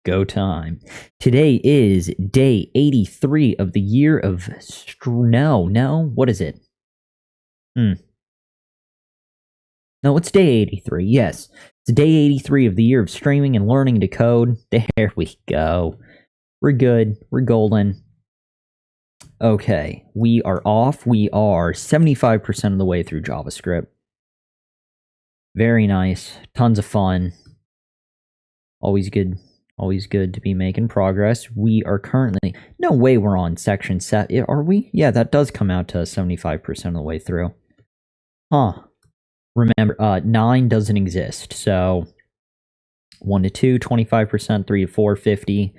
Go time. Today is day 83 of the year of... No, what is it? No, it's day 83, yes. It's day 83 of the year of streaming and learning to code. There we go. We're good. We're golden. Okay, we are off. We are 75% of the way through JavaScript. Very nice. Tons of fun. Always good. Always good to be making progress. We are currently... No way we're on section 7. Are we? Yeah, that does come out to 75% of the way through. Huh. Remember, 9 doesn't exist. So 1 to 2, 25%, 3 to 4, 50.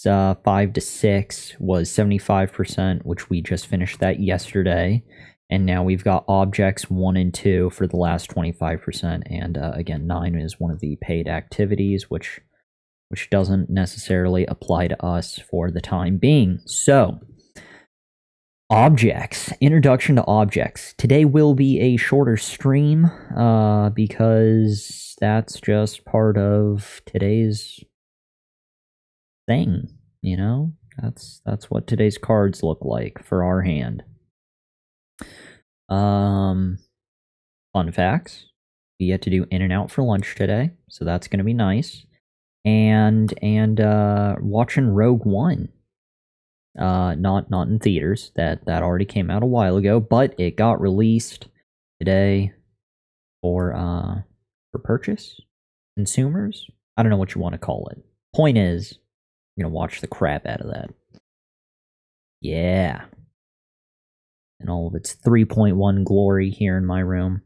5 to 6 was 75%, which we just finished that yesterday. And now we've got objects 1 and 2 for the last 25%. And again, 9 is one of the paid activities, which doesn't necessarily apply to us for the time being. So, objects. Introduction to objects. Today will be a shorter stream because that's just part of today's thing, you know? That's what today's cards look like for our hand. Fun facts. We get to do in and out for lunch today, so that's going to be nice. And watching Rogue One. Not in theaters. That already came out a while ago, but it got released today for purchase. Consumers? I don't know what you want to call it. Point is, I'm gonna watch the crap out of that. Yeah. And all of its 3.1 glory here in my room.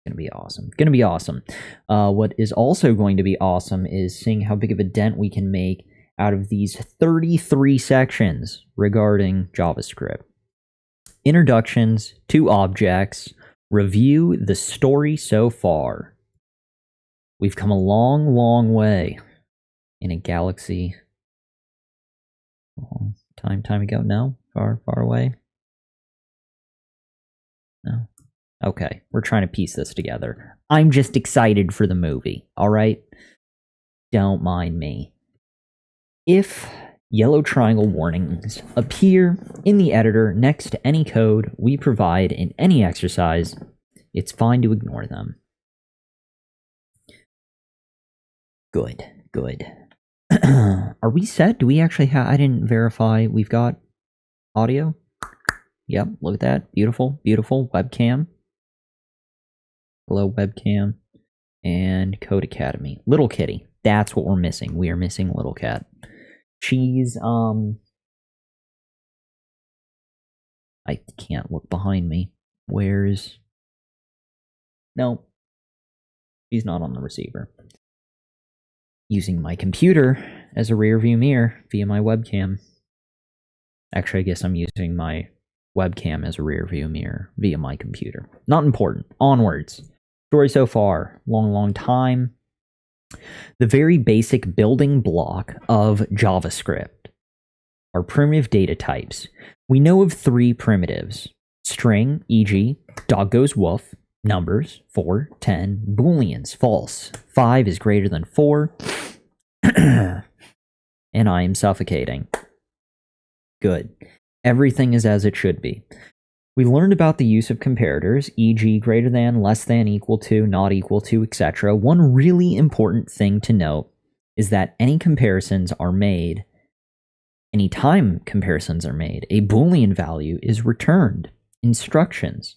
Gonna be awesome. Gonna be awesome. What is also going to be awesome is seeing how big of a dent we can make out of these 33 sections regarding JavaScript. Introductions to objects. Review the story so far. We've come a long, long way in a galaxy. Time ago? No? Far away? No. Okay, we're trying to piece this together. I'm just excited for the movie, alright? Don't mind me. If yellow triangle warnings appear in the editor next to any code we provide in any exercise, it's fine to ignore them. Good. Are we set? Do we actually have... I didn't verify. We've got audio? Yep, look at that. Beautiful webcam. Hello, webcam. And Codecademy. Little Kitty. That's what we're missing. We are missing Little Cat. She's, I can't look behind me. Where's... No. She's not on the receiver. Using my computer as a rear view mirror via my webcam. Actually, I guess I'm using my webcam as a rear view mirror via my computer. Not important. Onwards. Story so far. Long time. The very basic building block of JavaScript are primitive data types. We know of 3 primitives. String, e.g., dog goes woof. Numbers, 4, 10. Booleans, false. 5 is greater than 4. And I am suffocating. Good. Everything is as it should be. We learned about the use of comparators, e.g. greater than, less than, equal to, not equal to, etc. One really important thing to note is that any time comparisons are made, a Boolean value is returned. Instructions.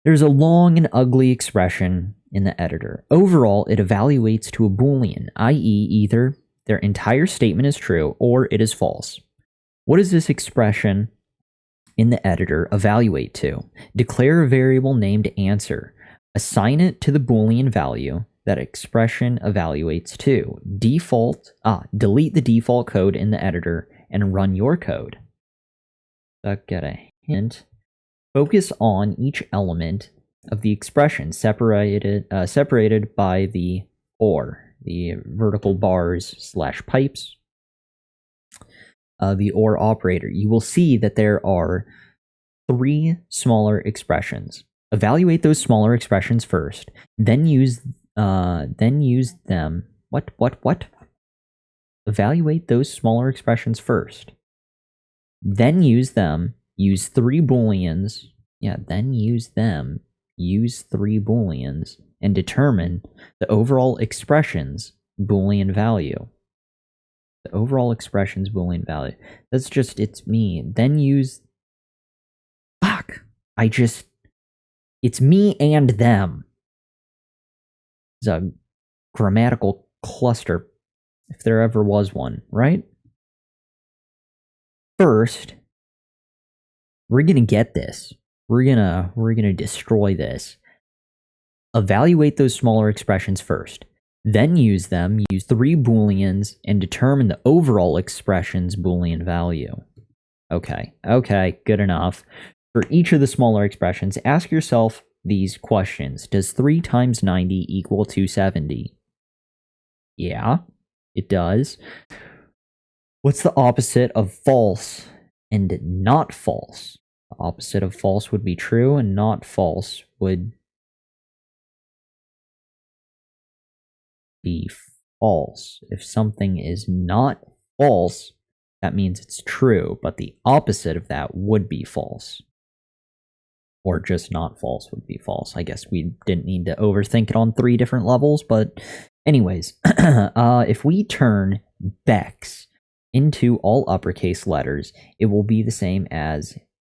There's a long and ugly expression in the editor. Overall, it evaluates to a Boolean, i.e. either their entire statement is true or it is false. What does this expression in the editor evaluate to? Declare a variable named answer. Assign it to the Boolean value that expression evaluates to. Delete the default code in the editor and run your code. So get a hint. Focus on each element of the expression separated by the OR, the vertical bars / pipes. The OR operator. You will see that there are 3 smaller expressions. Evaluate those smaller expressions first, then use them. What? evaluate those smaller expressions first. Then use them, use 3 booleans. Yeah, then use them, use 3 booleans, and determine the overall expression's boolean value. The overall expression's boolean value. That's just, it's me. Then use... Fuck! It's me and them. It's a grammatical cluster, if there ever was one, right? First, we're gonna get this. We're gonna destroy this. Evaluate those smaller expressions first. Then use them, use 3 booleans, and determine the overall expression's boolean value. Okay, good enough. For each of the smaller expressions, ask yourself these questions. Does 3 times 90 equal 270? Yeah, it does. What's the opposite of false and not false? The opposite of false would be true, and not false would be false. If something is not false, that means it's true, but the opposite of that would be false. Or just not false would be false. I guess we didn't need to overthink it on 3 different levels, but anyways, if we turn Bex into all uppercase letters, it will be the same as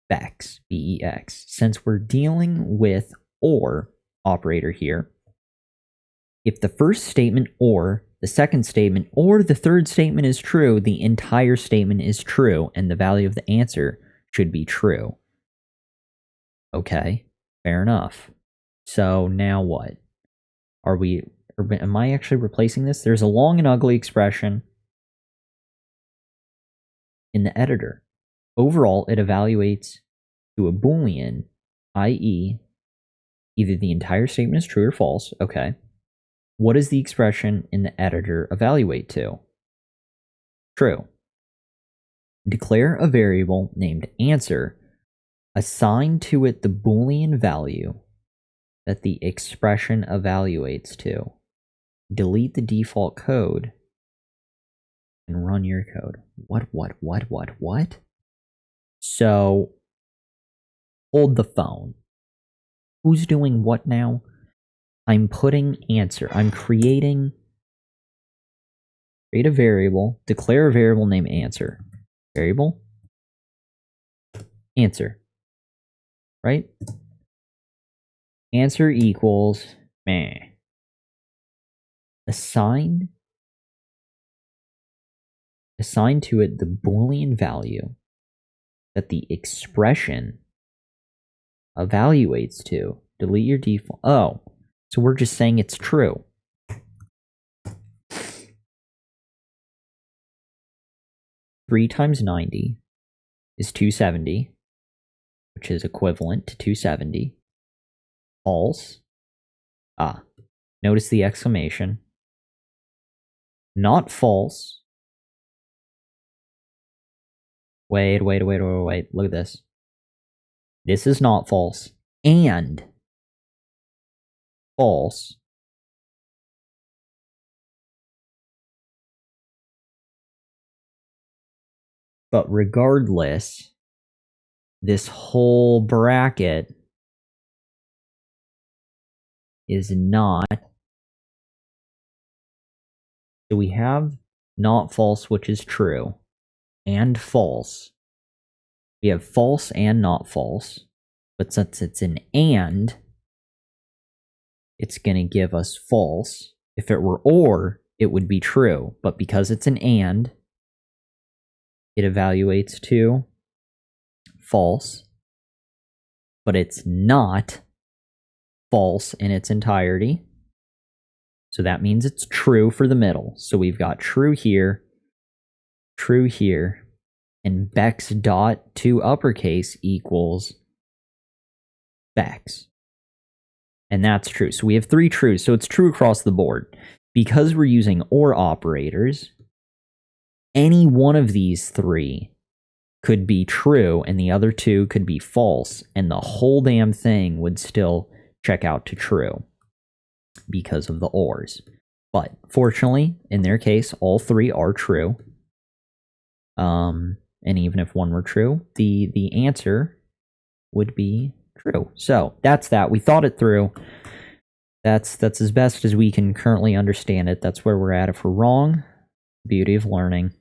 Bex, B-E-X. Since we're dealing with OR operator here, if the first statement or the second statement or the third statement is true, the entire statement is true, and the value of the answer should be true. Okay, fair enough. So now what? Am I actually replacing this? There's a long and ugly expression in the editor. Overall, it evaluates to a Boolean, i.e., either the entire statement is true or false. Okay. What does the expression in the editor evaluate to? True. Declare a variable named answer. Assign to it the Boolean value that the expression evaluates to. Delete the default code and run your code. What? So, hold the phone. Who's doing what now? I'm putting answer. I'm create a variable, declare a variable named answer. Variable, answer. Right? Answer equals assign to it the Boolean value that the expression evaluates to. Delete your default. Oh, so we're just saying it's true. Three times 90 is 270, which is equivalent to 270. False. Notice the exclamation. Not false. Wait. Look at this. This is not false. And false. But regardless, this whole bracket is not. So we have not false, which is true, and false. We have false and not false. But since it's an and, it's going to give us false. If it were or, it would be true. But because it's an and, it evaluates to false. But it's not false in its entirety. So that means it's true for the middle. So we've got true here, and Bex dot to uppercase equals Bex. And that's true. So we have 3 trues. So it's true across the board. Because we're using OR operators, any one of these 3 could be true and the other 2 could be false, and the whole damn thing would still check out to true because of the ORs. But fortunately, in their case, all three are true. And even if one were true, the answer would be true. So that's that. We thought it through. That's as best as we can currently understand it. That's where we're at. If we're wrong, beauty of learning.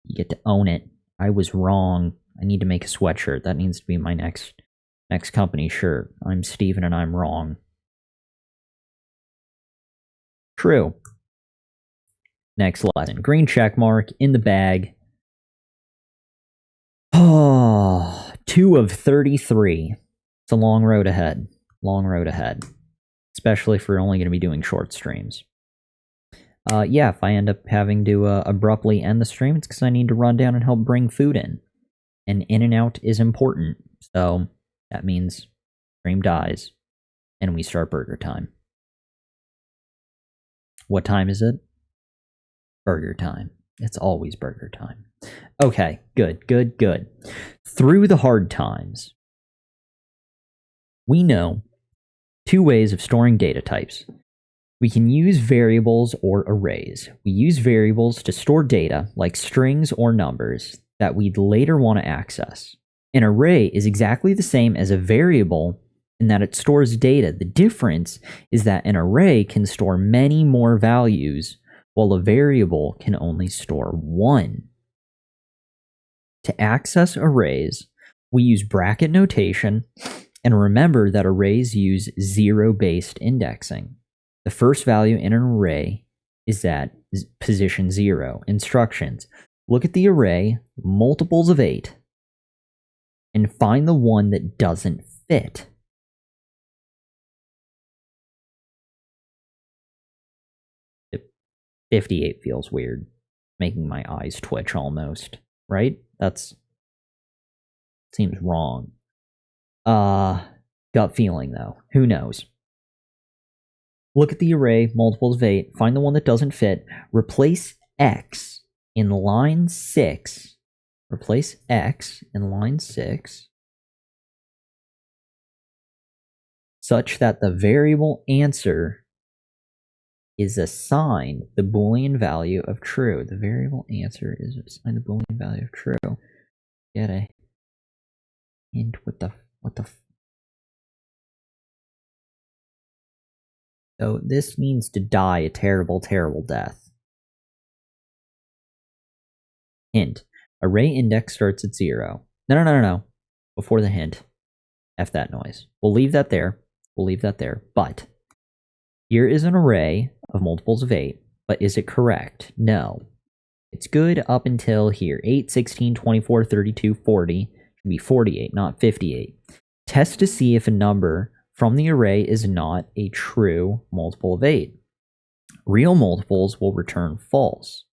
You get to own it. I was wrong. I need to make a sweatshirt. That needs to be my next company shirt. I'm Steven and I'm wrong. True. Next lesson. Green check mark in the bag. Oh, 2 of 33. It's a long road ahead. Long road ahead. Especially if we're only going to be doing short streams. Yeah, if I end up having to abruptly end the stream, it's because I need to run down and help bring food in. And in and out is important. So that means stream dies and we start burger time. What time is it? Burger time. It's always burger time. Okay, good. Through the hard times, we know 2 ways of storing data types. We can use variables or arrays. We use variables to store data, like strings or numbers, that we'd later want to access. An array is exactly the same as a variable in that it stores data. The difference is that an array can store many more values, while a variable can only store 1. To access arrays, we use bracket notation, and remember that arrays use zero-based indexing. The first value in an array is at position 0. Instructions. Look at the array, multiples of 8, and find the one that doesn't fit. It 58 feels weird, making my eyes twitch almost, right? Seems wrong. Gut feeling though. Who knows? Look at the array, multiples of 8, find the one that doesn't fit, replace x in line 6. Replace x in line 6 such that the variable answer is assigned the Boolean value of true. The variable answer is assigned the Boolean value of true. Get a hint. What the So this means to die a terrible, terrible death. Hint. Array index starts at 0. No. Before the hint. F that noise. We'll leave that there. But here is an array of multiples of 8. But is it correct? No. It's good up until here. 8, 16, 24, 32, 40. It should be 48, not 58. Test to see if a number from the array is not a true multiple of 8. Real multiples will return false.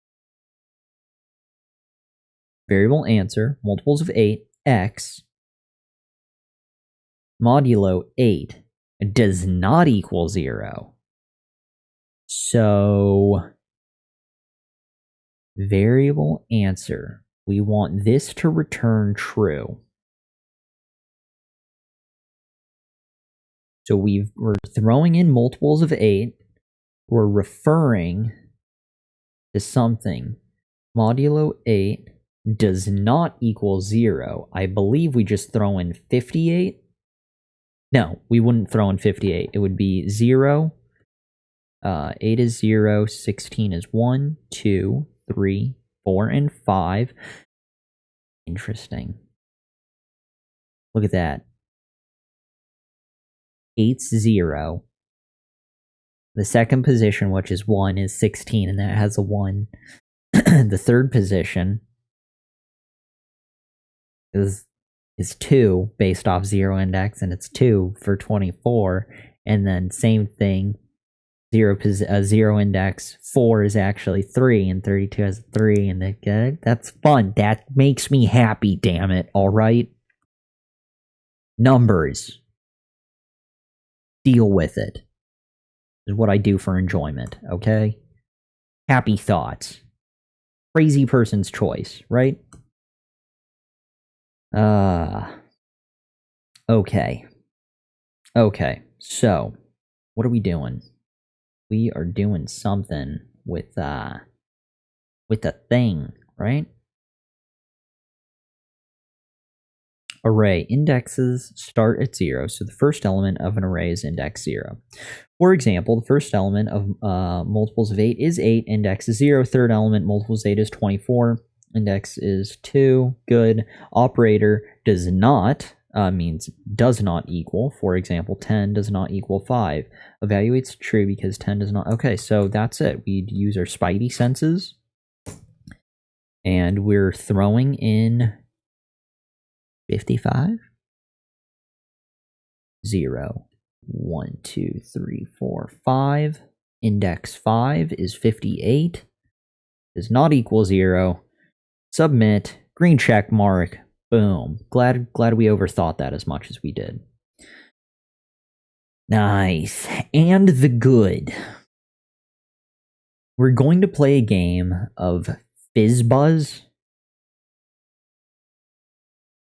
Variable answer, multiples of 8, x, modulo 8, does not equal 0. So, variable answer, we want this to return true. So we're throwing in multiples of 8. We're referring to something. Modulo 8 does not equal 0. I believe we just throw in 58. No, we wouldn't throw in 58. It would be 0. 8 is 0. 16 is 1, 2, 3, 4, and 5. Interesting. Look at that. 8's 0. The second position, which is 1, is 16, and that has a 1. The third position is 2 based off 0 index, and it's 2 for 24. And then same thing, 0 index, 4 is actually 3, and 32 has a 3, and that's fun. That makes me happy, damn it, alright? Numbers. Deal with it. This is what I do for enjoyment, okay? Happy thoughts. Crazy person's choice, right? Okay. Okay, so, what are we doing? We are doing something with a thing, right? Array indexes start at 0, so the first element of an array is index 0. For example, the first element of multiples of 8 is 8, index is 0. Third element, multiples of 8 is 24, index is 2. Good. Operator does not, means does not equal. For example, 10 does not equal 5. Evaluates true because 10 does not. Okay, so that's it. We'd use our spidey senses. And we're throwing in 55? 0, 1, 2, 3, 4, 5. Index 5 is 58. Does not equal 0. Submit. Green check mark. Boom. Glad we overthought that as much as we did. Nice. And the good. We're going to play a game of Fizz Buzz.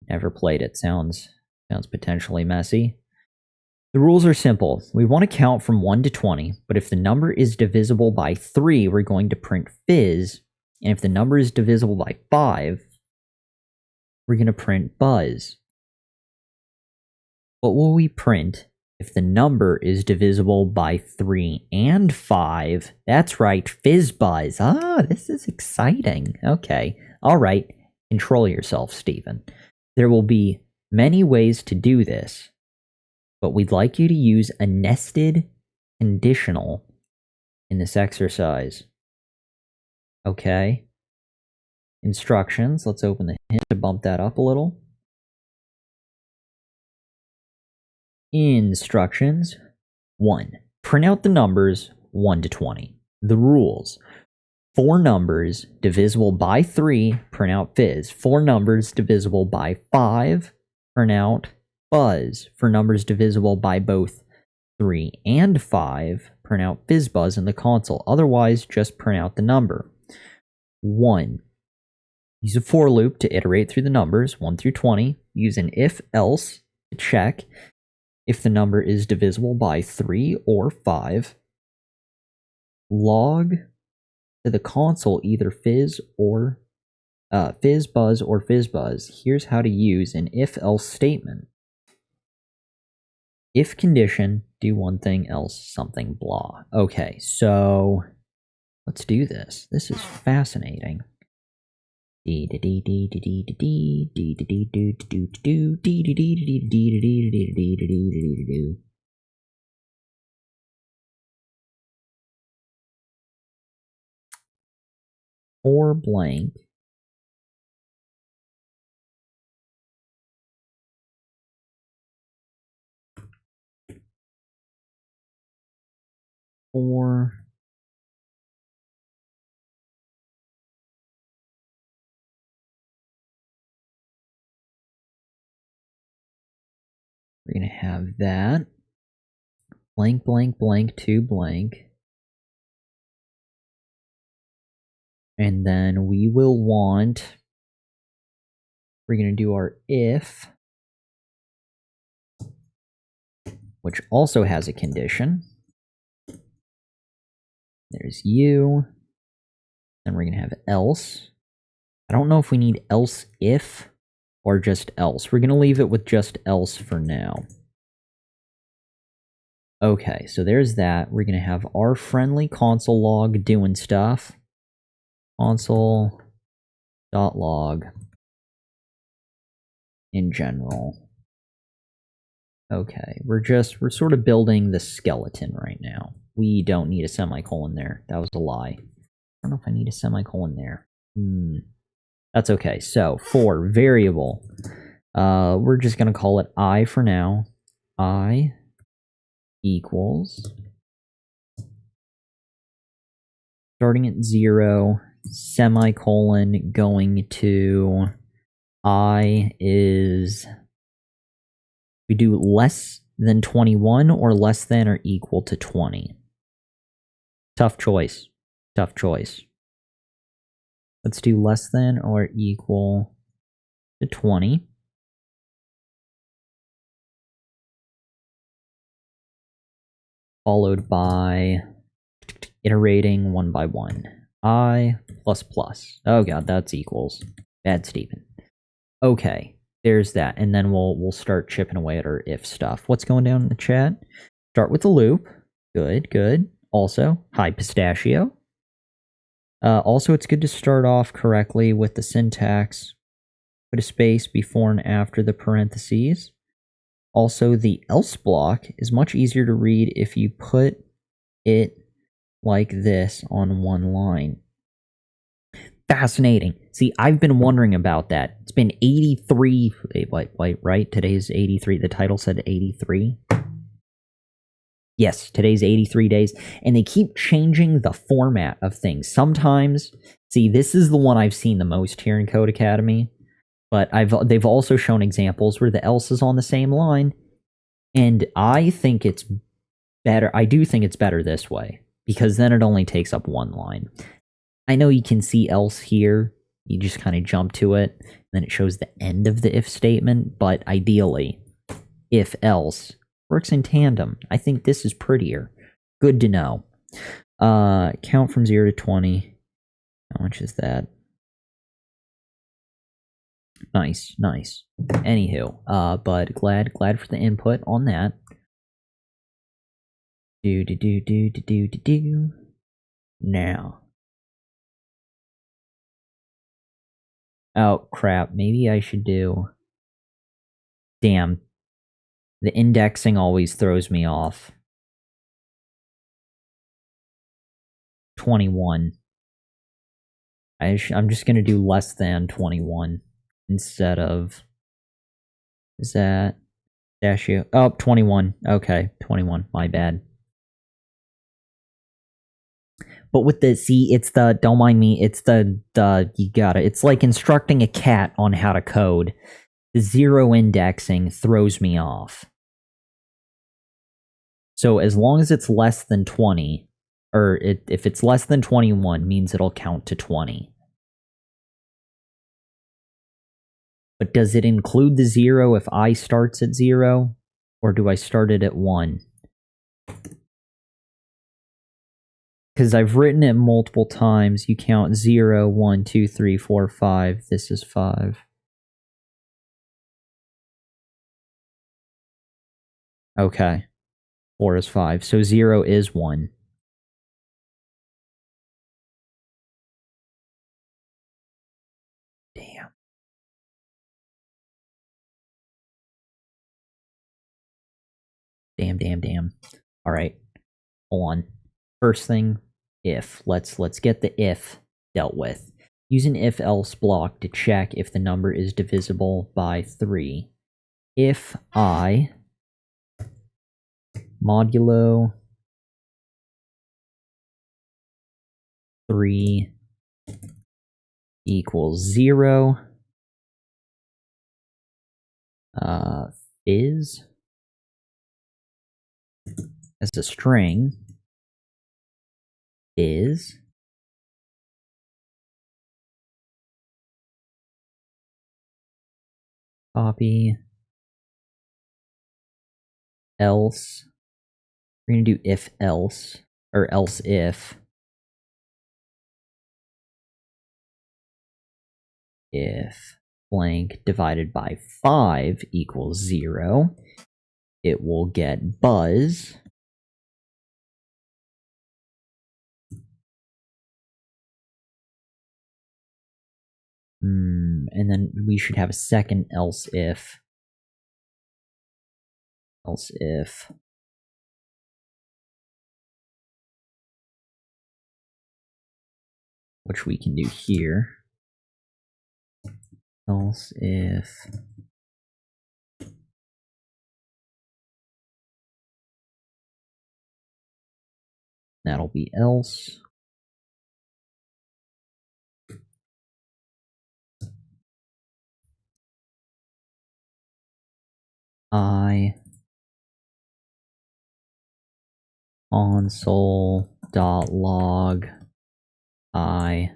Never played it. Sounds potentially messy. The rules are simple. We want to count from 1 to 20, but if the number is divisible by 3, we're going to print fizz, and if the number is divisible by 5, we're going to print buzz. What will we print if the number is divisible by 3 and 5? That's right, fizz buzz. Ah, this is exciting. Okay, all right. Control yourself, Stephen. There will be many ways to do this, but we'd like you to use a nested conditional in this exercise. Okay. Instructions. Let's open the hint to bump that up a little. Instructions. 1. Print out the numbers 1 to 20. The rules. 4 numbers divisible by 3, print out fizz. 4 numbers divisible by 5, print out buzz. For numbers divisible by both 3 and 5, print out fizz buzz in the console. Otherwise, just print out the number. 1. Use a for loop to iterate through the numbers 1 through 20. Use an if-else to check if the number is divisible by 3 or 5. Log to the console either fizz buzz or fizz buzz. Here's how to use an if-else statement. If condition, do one thing, else something, blah. Okay, so let's do this. This is fascinating. For blank for we're going to have that blank blank blank to blank, and then we will want, we're going to do our if, which also has a condition. There's you. Then we're going to have else. I don't know if we need else if or just else. We're going to leave it with just else for now. Okay, so there's that. We're going to have our friendly console log doing stuff. Console.log in general. Okay, we're sort of building the skeleton right now. We don't need a semicolon there. That was a lie. I don't know if I need a semicolon there. That's okay. So for variable, we're just going to call it I for now. I equals, starting at 0, semicolon, going to I is, we do less than 21 or less than or equal to 20. Tough choice. Tough choice. Let's do less than or equal to 20. Followed by iterating one by one. I plus plus. Oh god, that's equals. Bad Stephen. Okay, there's that, and then we'll start chipping away at our if stuff. What's going down in the chat? Start with the loop. Good, good. Also, hi Pistachio. Also, it's good to start off correctly with the syntax. Put a space before and after the parentheses. Also, the else block is much easier to read if you put it like this on one line. Fascinating. See, I've been wondering about that. It's been 83. Wait, right? Today's 83. The title said 83. Yes, today's 83 days. And they keep changing the format of things. Sometimes, see, this is the one I've seen the most here in Codecademy. But they've also shown examples where the else is on the same line. And I think it's better. I do think it's better this way. Because then it only takes up one line. I know you can see else here. You just kind of jump to it. And then it shows the end of the if statement. But ideally, if else works in tandem. I think this is prettier. Good to know. Count from 0 to 20. How much is that? Nice, nice. Anywho, but glad for the input on that. Do. Now. Oh, crap. Maybe I should do... Damn. The indexing always throws me off. 21. I'm just going to do less than 21 instead of... Is that... Pistachio? Oh, 21. Okay, 21. My bad. But with the, see, it's the, don't mind me, it's the, you gotta, it's like instructing a cat on how to code. The zero indexing throws me off. So as long as it's less than 20, or if it's less than 21, means it'll count to 20. But does it include the 0 if I starts at 0? Or do I start it at 1? Because I've written it multiple times. You count 0, 1, 2, 3, 4, 5. This is 5. Okay. 4 is 5. So 0 is 1. Damn. Damn. Alright. Hold on. First thing, if. Let's get the if dealt with. Use an if-else block to check if the number is divisible by 3. If I modulo 3 equals 0, is as a string is copy else. We're going to do if else, or else if blank divided by 5 equals 0, it will get buzz. And then we should have a second else if. Which we can do here. Else if that'll be else. I console.log I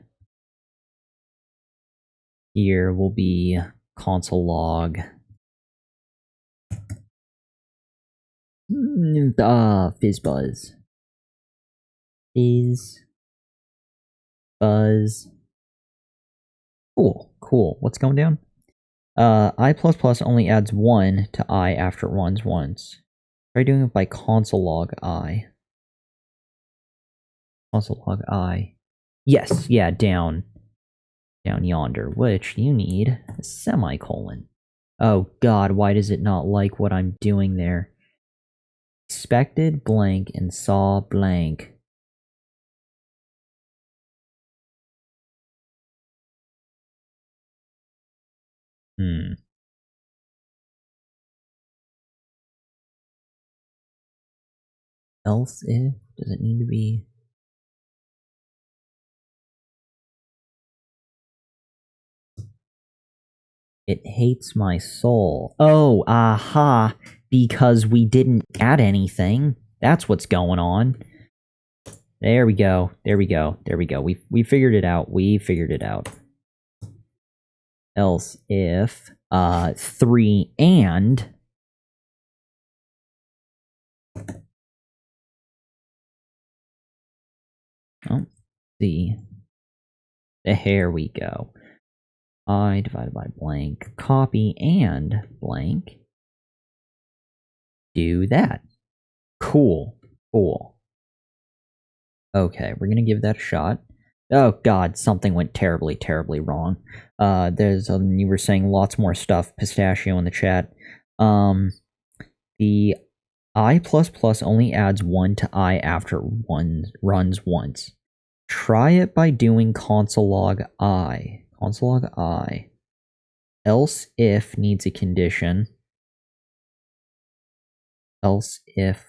here will be console log fizzbuzz. Fizz. Buzz. Cool, cool. What's going down? I++ only adds 1 to I after runs once. Try doing it by console log I. Console log I. Yes, yeah, down yonder, which you need a semicolon. Oh god, why does it not like what I'm doing there? Expected blank and saw blank. Else if? Does it need to be? It hates my soul. Oh, aha. Because we didn't add anything. That's what's going on. There we go. There we go. There we go. We figured it out. We figured it out. Else if 3 and oh, see. There we go. I divided by blank, copy and blank. Do that. Cool. Cool. Okay, we're gonna give that a shot. Oh god, something went terribly, terribly wrong. There's you were saying lots more stuff, Pistachio in the chat. The I++ only adds 1 to I after one runs once. Try it by doing console log I. Console log I. Else if needs a condition. Else if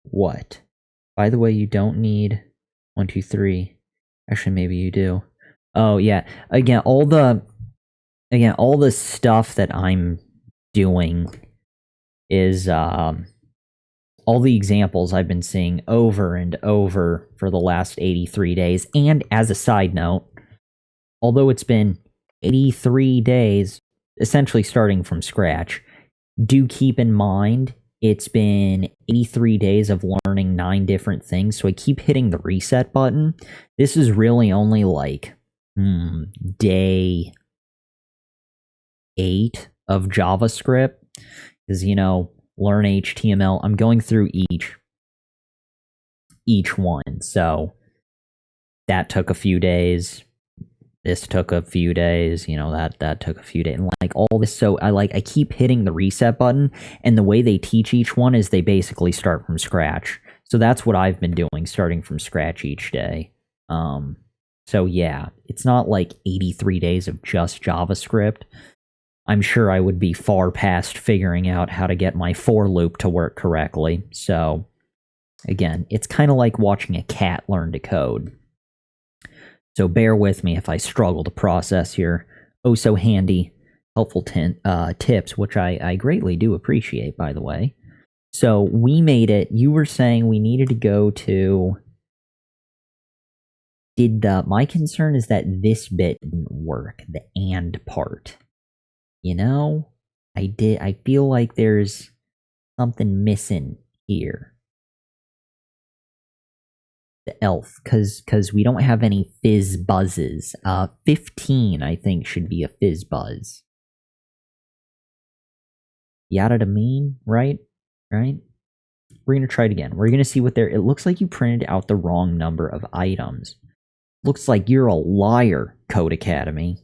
what? By the way, you don't need 1, 2, 3. Actually, maybe you do. Oh yeah. Again, all the stuff that I'm doing is all the examples I've been seeing over and over for the last 83 days. And as a side note, although it's been 83 days, essentially starting from scratch, do keep in mind it's been 83 days of learning 9 different things, so I keep hitting the reset button. This is really only like day 8 of JavaScript, because, you know, learn HTML. I'm going through each one, so that took a few days. This took a few days, you know, that took a few days, and like all this. So I keep hitting the reset button, and the way they teach each one is they basically start from scratch. So that's what I've been doing, starting from scratch each day. So yeah, it's not like 83 days of just JavaScript. I'm sure I would be far past figuring out how to get my for loop to work correctly. So again, it's kind of like watching a cat learn to code. So bear with me if I struggle to process your oh so handy, helpful tips, which I greatly do appreciate, by the way. So we made it. You were saying we needed to go to... my concern is that this bit didn't work, the and part. You know, I feel like there's something missing here. The elf, because we don't have any fizz buzzes. 15, I think, should be a fizz buzz. Yada to mean, right? Right? We're gonna try it again. We're gonna see what there. It looks like you printed out the wrong number of items. Looks like you're a liar, Codecademy.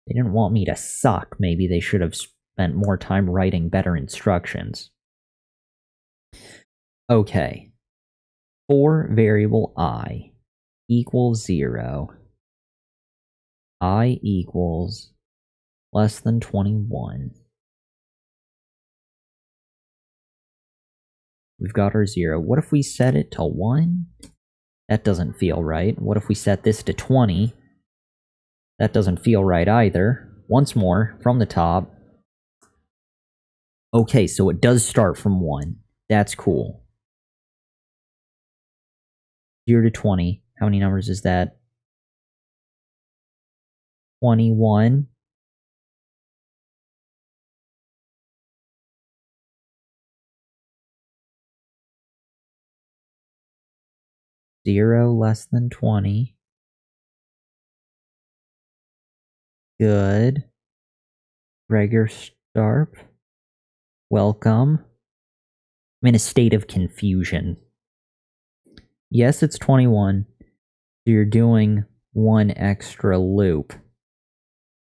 They didn't want me to suck. Maybe they should have spent more time writing better instructions. Okay. For variable I equals 0, I equals less than 21. We've got our 0. What if we set it to 1? That doesn't feel right. What if we set this to 20? That doesn't feel right either. Once more, from the top. Okay, so it does start from 1. That's cool. 0 to 20. How many numbers is that? 21. 0 less than 20. Good. Regular Starp. Welcome. I'm in a state of confusion. Yes, it's 21. So you're doing one extra loop.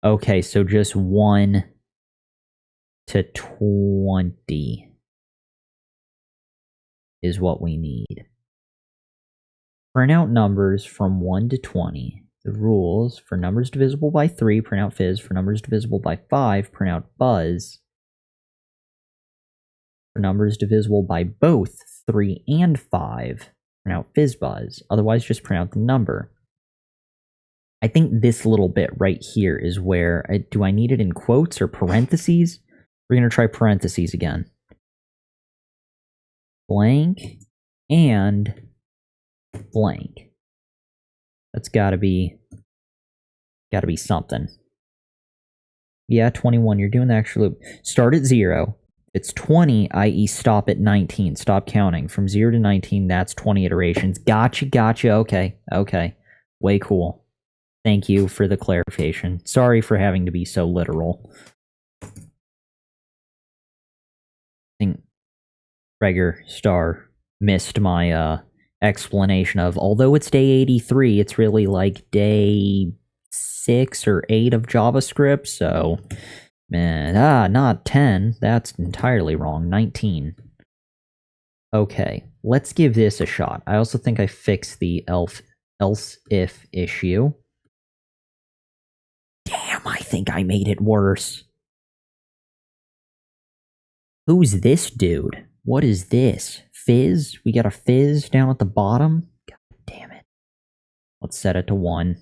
Okay, so just 1 to 20 is what we need. Print out numbers from 1 to 20. The rules: for numbers divisible by 3, print out fizz. For numbers divisible by 5, print out buzz. For numbers divisible by both 3 and 5, print out fizz buzz. Otherwise, just print out the number. I think this little bit right here is where, do I need it in quotes or parentheses? We're going to try parentheses again. Blank and blank. That's gotta be something. Yeah, 21, you're doing the extra loop. Start at 0. It's 20, i.e. stop at 19. Stop counting. From 0 to 19, that's 20 iterations. Gotcha. Okay. Way cool. Thank you for the clarification. Sorry for having to be so literal. I think Reger Star missed my explanation of, although it's day 83, it's really like day 6 or 8 of JavaScript, so man, not 10. That's entirely wrong. 19. Okay, let's give this a shot. I also think I fixed the else if issue. Damn, I think I made it worse. Who's this dude? What is this? Fizz? We got a fizz down at the bottom? God damn it. Let's set it to 1.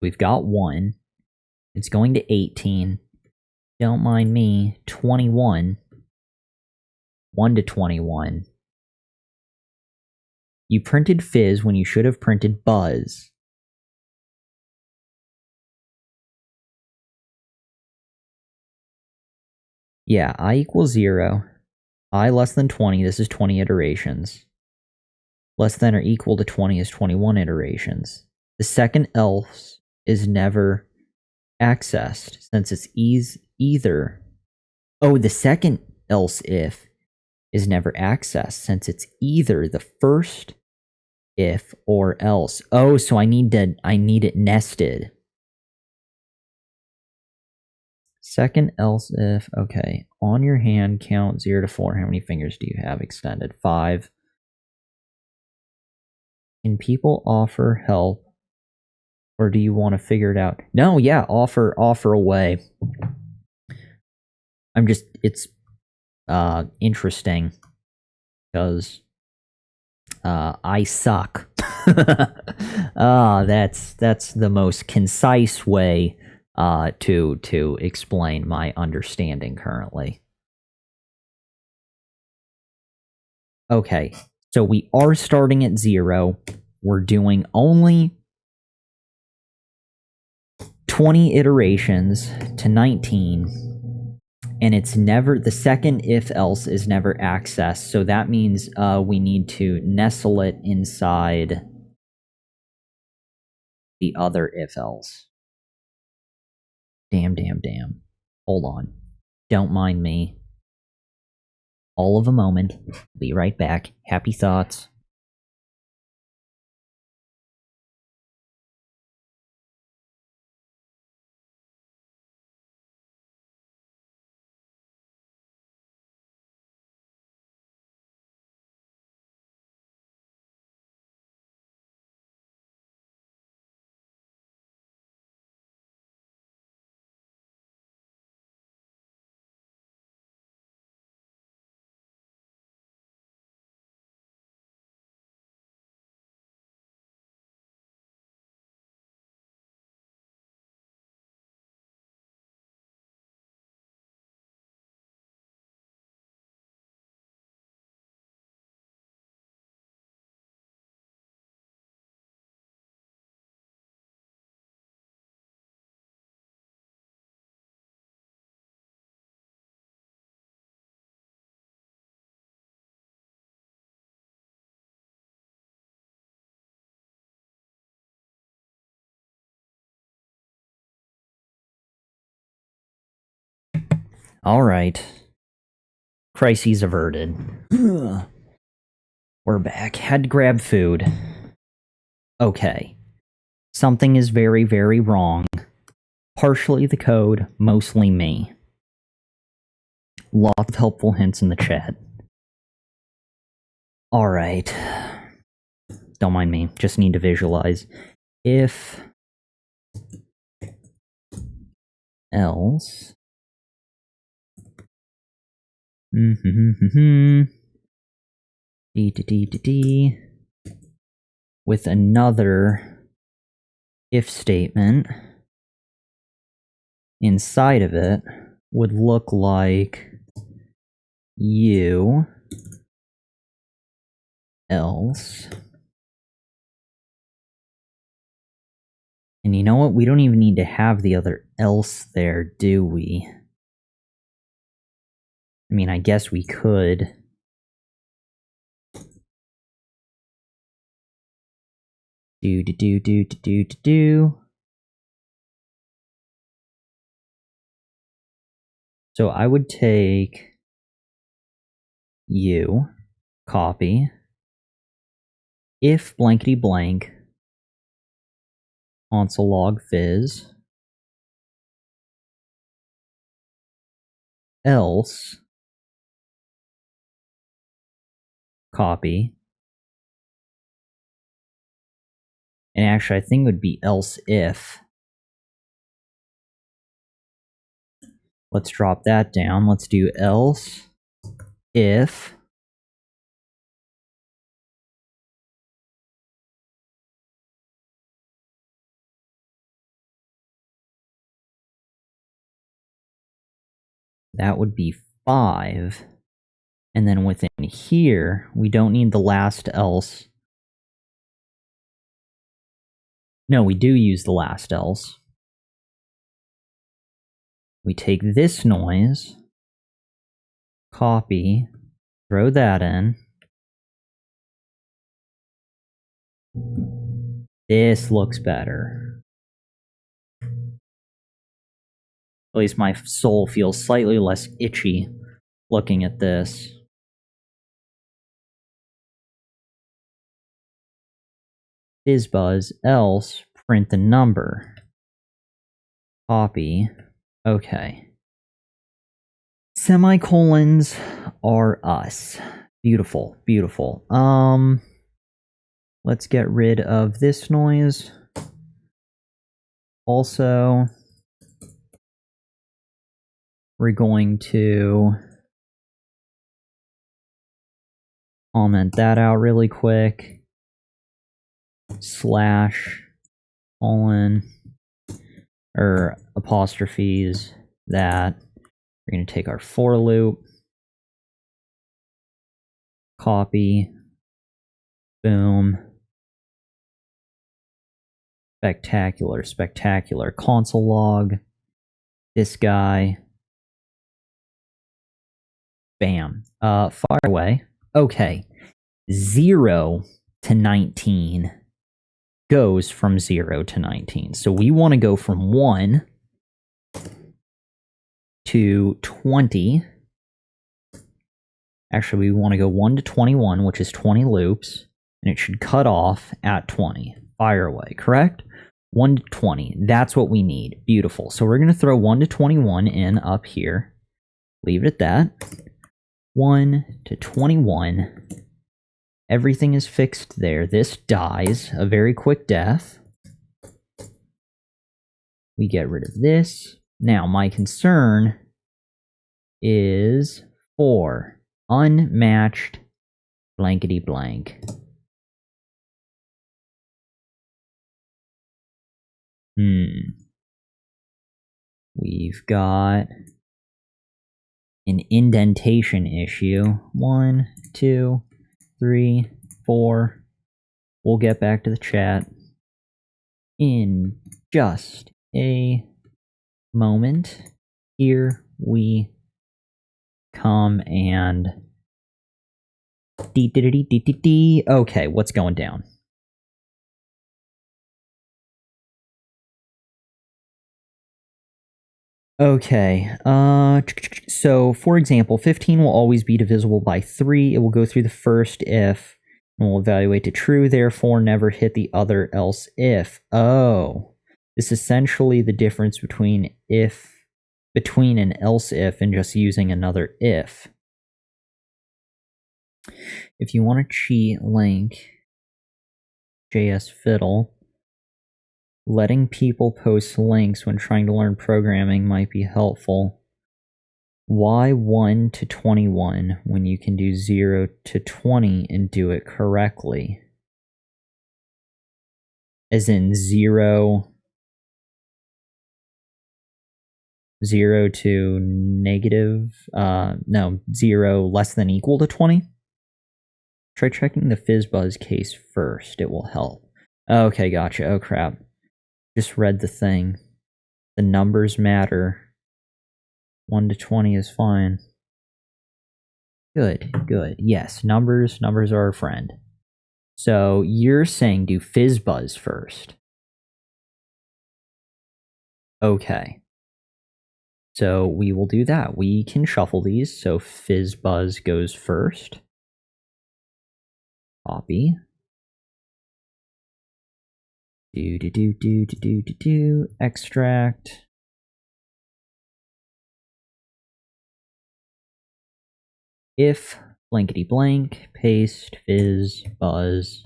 We've got 1. It's going to 18. Don't mind me. 21. 1 to 21. You printed fizz when you should have printed buzz. Yeah, I equals 0. I less than 20, this is 20 iterations. Less than or equal to 20 is 21 iterations. The second else is never accessed, since it's either... Oh, the second else if is never accessed, since it's either the first if or else. Oh, so I need it nested. Second else if, okay. On your hand, count 0 to 4. How many fingers do you have extended? 5. Can people offer help? Or do you want to figure it out? No, yeah, offer away. It's interesting. Because I suck. That's the most concise way to explain my understanding currently. Okay, so we are starting at 0. We're doing only 20 iterations to 19, and it's never, the second if else is never accessed, so that means we need to nestle it inside the other if else. Damn. Hold on. Don't mind me. All of a moment. Be right back. Happy thoughts. Alright. Crises averted. We're back. Had to grab food. Okay. Something is very, very wrong. Partially the code, mostly me. Lots of helpful hints in the chat. Alright. Don't mind me. Just need to visualize. If... else... D with another if statement inside of it would look like you else. And you know what? We don't even need to have the other else there, do we? I mean, I guess we could. Do. So I would take you, copy, if blankety blank, console log fizz, else, copy, and actually I think it would be else if. Let's drop that down. Let's do else if that would be 5. And then within here, we don't need the last else. No, we do use the last else. We take this noise, copy, throw that in. This looks better. At least my soul feels slightly less itchy looking at this. FizzBuzz, else, print the number. Copy. Okay. Semicolons are us. Beautiful, beautiful. Let's get rid of this noise. Also, we're going to comment that out really quick. Slash, colon, or apostrophes that. We're going to take our for loop, copy, boom, spectacular, spectacular, console log, this guy, bam, fire away. Okay, 0 to 19 goes from 0 to 19. So we want to go from 1 to 20. Actually, we want to go 1 to 21, which is 20 loops, and it should cut off at 20. Fire away, correct? 1 to 20. That's what we need. Beautiful. So we're going to throw 1 to 21 in up here. Leave it at that. 1 to 21. Everything is fixed there. This dies a very quick death. We get rid of this. Now, my concern is for unmatched blankety blank. We've got an indentation issue. 1, 2, 3, 4. We'll get back to the chat in just a moment. Here we come and okay, what's going down? Okay, so for example, 15 will always be divisible by 3. It will go through the first if, and will evaluate to true, therefore never hit the other else if. Oh, this is essentially the difference between an else if and just using another if. If you want to cheat, link JS Fiddle. Letting people post links when trying to learn programming might be helpful. Why 1 to 21 when you can do 0 to 20 and do it correctly? As in 0 to negative, no, 0 less than equal to 20? Try checking the FizzBuzz case first, it will help. Okay, gotcha, oh crap. Just read the thing. The numbers matter. 1 to 20 is fine. Good, good. Yes, numbers are our friend. So you're saying do FizzBuzz first. Okay. So we will do that. We can shuffle these. So FizzBuzz goes first. Copy. Extract. If blankety blank, paste, fizz, buzz.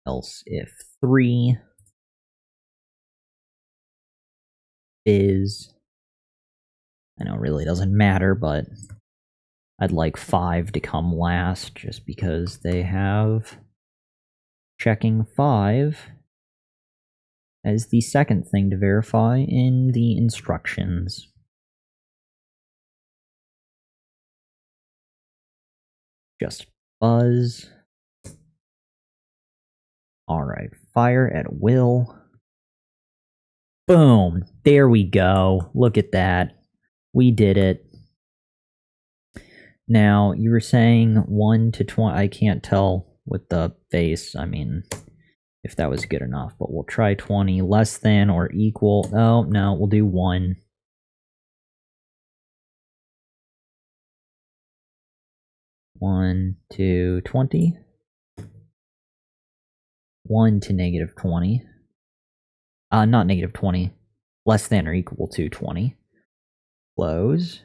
Else if 3. Fizz. I know it really doesn't matter, but I'd like 5 to come last just because they have checking 5 as the second thing to verify in the instructions. Just buzz. Alright, fire at will. Boom! There we go. Look at that. We did it. Now, you were saying 1 to 20. I can't tell with the face. I mean, if that was good enough, but we'll try 20. Less than or equal. Oh, no, we'll do 1. 1 to 20. 1 to negative 20. Not negative 20. Less than or equal to 20. Close.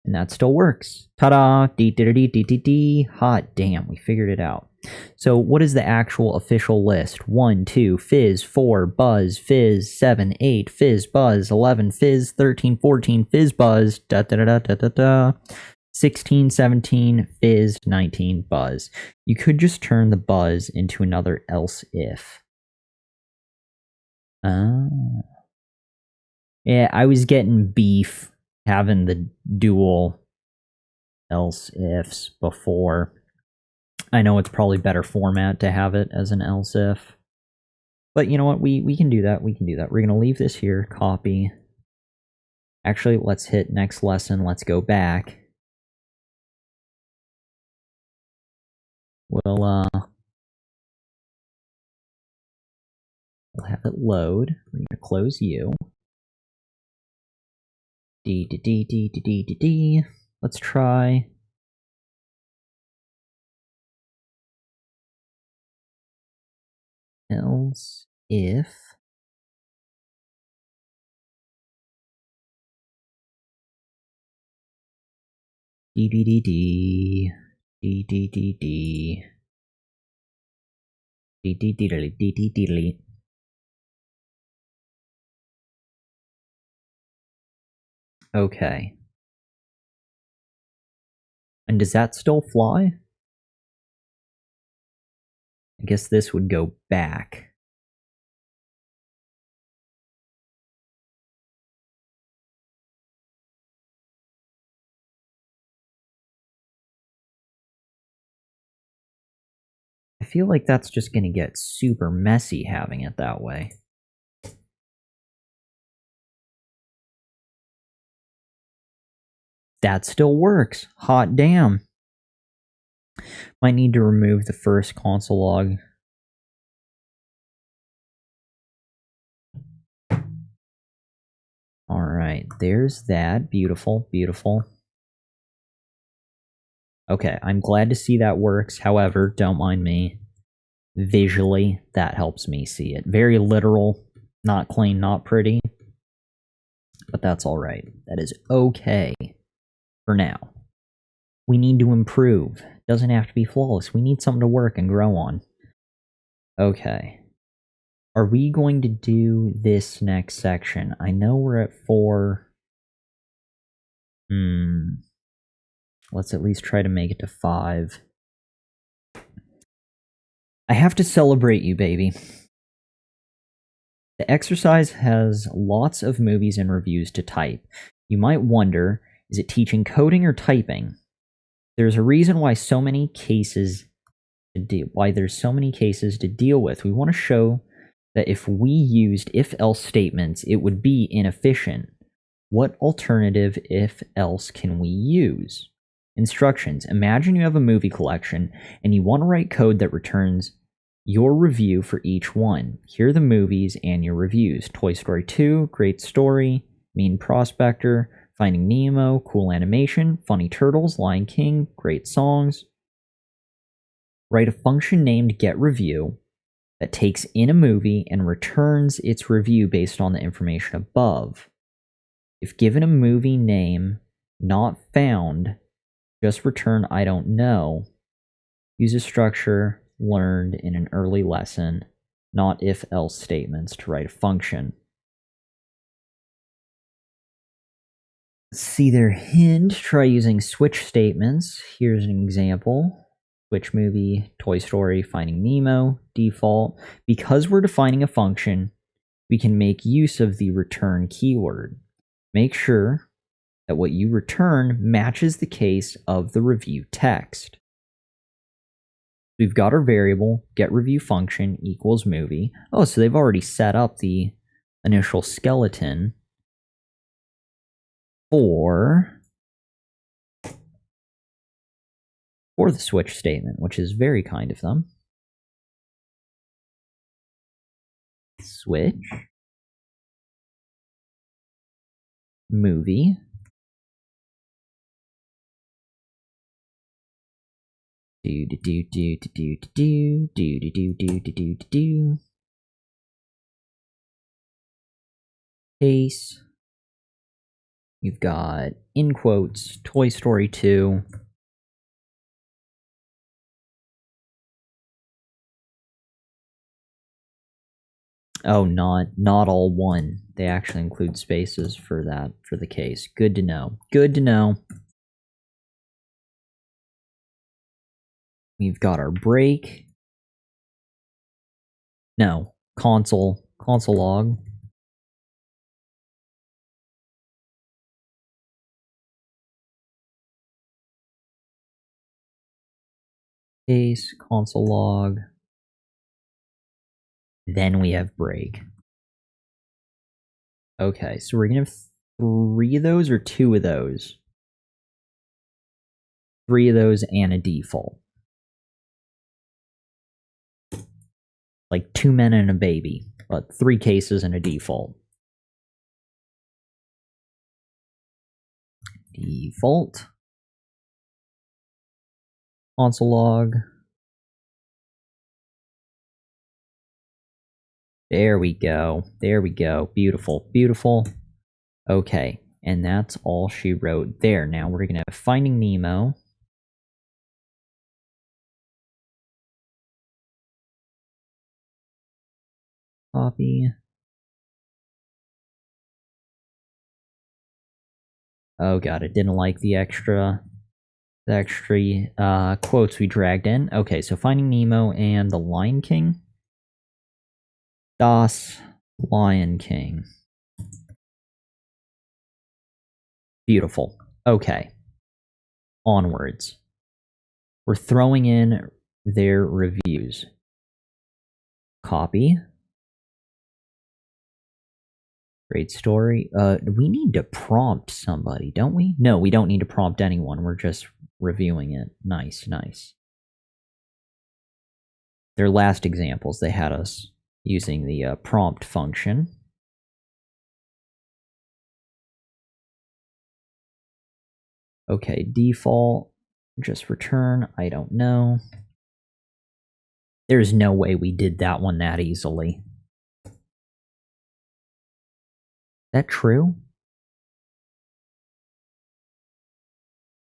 And that still works. Ta-da! Dee-dee-dee-dee-dee-dee. Hot damn, we figured it out. So what is the actual official list? 1, 2, fizz, 4, buzz, fizz, 7, 8, fizz, buzz, 11, fizz, 13, 14, fizz, buzz, da-da-da-da-da-da-da. 16, 17, fizz, 19, buzz. You could just turn the buzz into another else if. Yeah, I was getting beef having the dual else ifs before. I know it's probably better format to have it as an else if. But you know what? We can do that. We can do that. We're going to leave this here. Copy. Actually, let's hit next lesson. Let's go back. We'll have it load. We're going to close you. D. Let's try. Else if D. Okay. And does that still fly? I guess this would go back. I feel like that's just going to get super messy having it that way. That still works. Hot damn. Might need to remove the first console log. right, there's that. Beautiful, beautiful. Okay, I'm glad to see that works. However, don't mind me. Visually, that helps me see it. Very literal, not clean, not pretty. But that's alright. That is okay for now. We need to improve. Doesn't have to be flawless. We need something to work and grow on. Okay. Are we going to do this next section? I know we're at 4. Let's at least try to make it to 5. I have to celebrate you, baby. The exercise has lots of movies and reviews to type. You might wonder, is it teaching coding or typing? There's a reason why so many cases there's so many cases to deal with. We want to show that if we used if-else statements, it would be inefficient. What alternative if-else can we use? Instructions. Imagine you have a movie collection and you want to write code that returns your review for each one. Here are the movies and your reviews. Toy Story 2, great story. Mean Prospector, Finding Nemo, cool animation. Funny Turtles, Lion King, great songs. Write a function named getReview that takes in a movie and returns its review based on the information above. If given a movie name not found, just return I don't know. Use a structure learned in an early lesson, not if-else statements, to write a function. See their hint. Try using switch statements. Here's an example. Switch movie, Toy Story, Finding Nemo, default. Because we're defining a function, we can make use of the return keyword. Make sure that what you return matches the case of the review text. We've got our variable, getReview function equals movie. Oh, so they've already set up the initial skeleton for the switch statement, which is very kind of them. Switch movie case. You've got, in quotes, Toy Story 2. Oh, not all one. They actually include spaces for that, for the case. Good to know. Good to know. We've got our break. No, console log. Case, console log. Then we have break. Okay, so we're gonna have 3 of those or 2 of those? 3 of those and a default. Like 2 men and a baby, but 3 cases and a default. Default. Console log. There we go. There we go. Beautiful. Beautiful. Okay. And that's all she wrote there. Now we're going to have Finding Nemo. Copy. Oh god, it didn't like the extra quotes we dragged in. Okay, so Finding Nemo and the Lion King. Das Lion King. Beautiful. Okay. Onwards. We're throwing in their reviews. Copy. Great story. We need to prompt somebody, don't we? No, we don't need to prompt anyone. We're just reviewing it. Nice, nice. Their last examples, they had us using the prompt function. Okay, default, just return, I don't know. There's no way we did that one that easily. Is that true?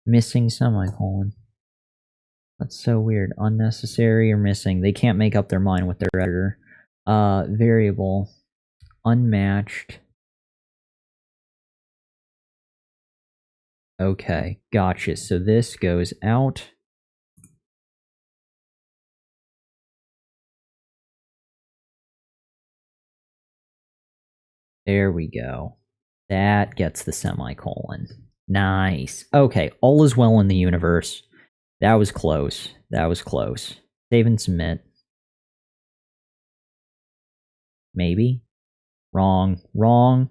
Missing semicolon. That's so weird. Unnecessary or missing. They can't make up their mind with their editor. Variable. Unmatched. Okay, gotcha. So this goes out. There we go. That gets the semicolon. Nice. Okay, all is well in the universe. That was close. That was close. Save and submit. Maybe. Wrong. Wrong.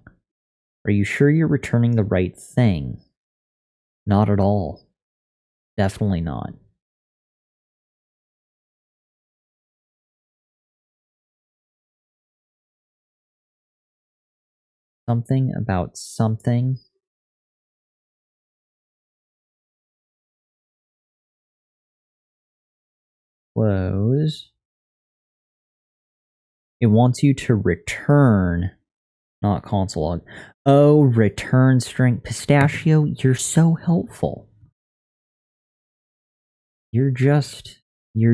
Are you sure you're returning the right thing? Not at all. Definitely not. Something about something. Close. It wants you to return, not console log. Oh, return string. Pistachio, you're so helpful. You're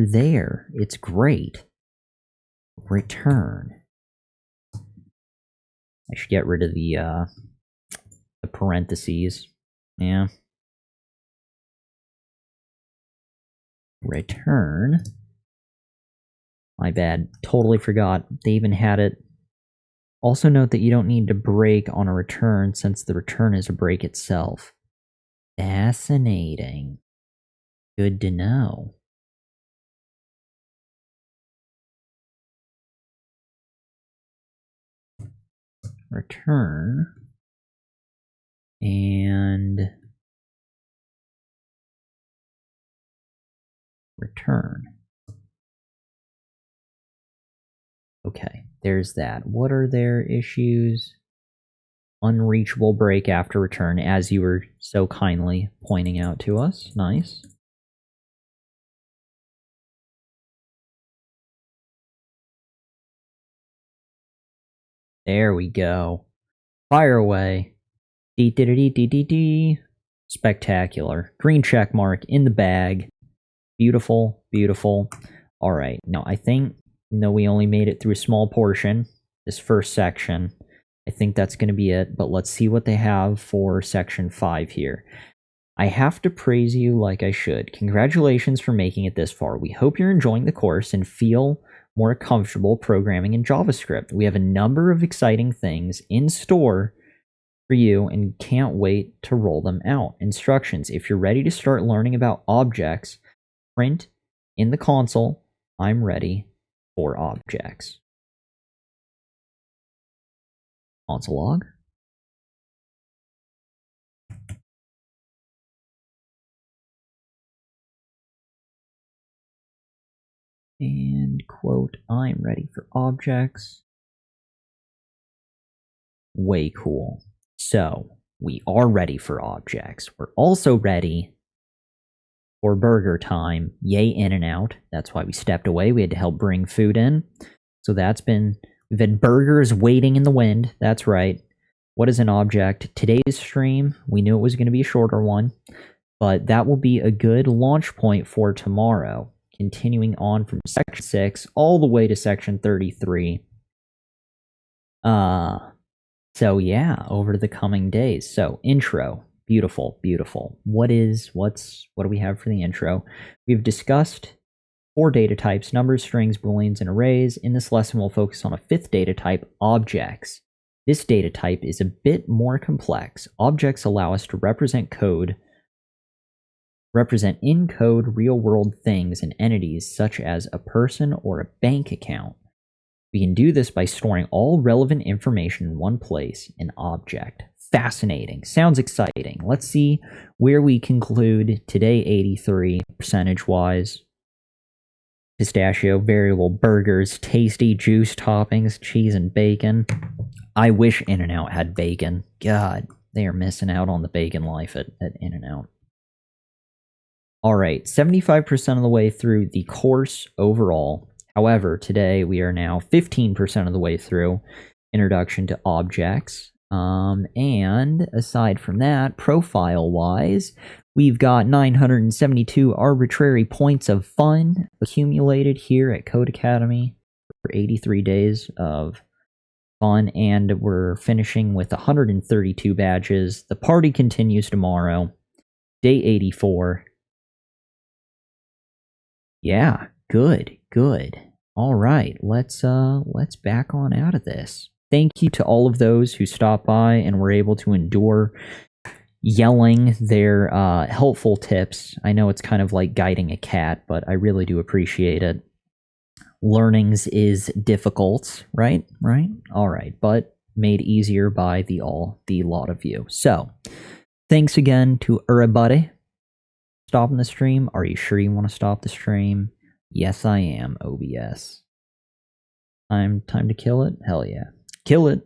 there. It's great. Return. I should get rid of the parentheses. Yeah. Return. My bad. Totally forgot. They even had it. Also note that you don't need to break on a return since the return is a break itself. Fascinating. Good to know. Return. And return. Okay, there's that. What are their issues? Unreachable break after return, as you were so kindly pointing out to us. Nice. There we go. Fire away. Dee. Spectacular. Green check mark in the bag. Beautiful, beautiful. All right, now I think, we only made it through a small portion, this first section. I think that's going to be it, but let's see what they have for section 5 here. I have to praise you like I should. Congratulations for making it this far. We hope you're enjoying the course and feel more comfortable programming in JavaScript. We have a number of exciting things in store for you and can't wait to roll them out. Instructions. If you're ready to start learning about objects, print in the console, I'm ready for objects. Console log. And quote, I'm ready for objects. Way cool. So we are ready for objects. We're also ready for burger time. Yay, In-N-Out. That's why we stepped away. We had to help bring food in. So we've had burgers waiting in the wind. That's right. What is an object? Today's stream, we knew it was going to be a shorter one, but that will be a good launch point for tomorrow. Continuing on from section 6 all the way to section 33. So yeah, over the coming days. So intro, beautiful, beautiful. What do we have for the intro? We've discussed 4 data types: numbers, strings, booleans, and arrays. In this lesson, we'll focus on a 5th data type, objects. This data type is a bit more complex. Objects allow us to represent in code real-world things and entities such as a person or a bank account. We can do this by storing all relevant information in one place, an object. Fascinating. Sounds exciting. Let's see where we conclude today, 83, percentage-wise. Pistachio, variable, burgers, tasty, juice toppings, cheese, and bacon. I wish In-N-Out had bacon. God, they are missing out on the bacon life at In-N-Out. All right, 75% of the way through the course overall. However, today we are now 15% of the way through Introduction to Objects. And aside from that, profile-wise, we've got 972 arbitrary points of fun accumulated here at Codecademy for 83 days of fun, and we're finishing with 132 badges. The party continues tomorrow, day 84. Yeah, good. All right, let's back on out of this. Thank you to all of those who stopped by and were able to endure yelling their helpful tips. I know it's kind of like guiding a cat, but I really do appreciate it. Learnings is difficult, right? All right, but made easier by the lot of you. So, thanks again to everybody. Stopping the stream. Are you sure you want to stop the stream? Yes, I am, OBS. Time to kill it? Hell yeah. Kill it.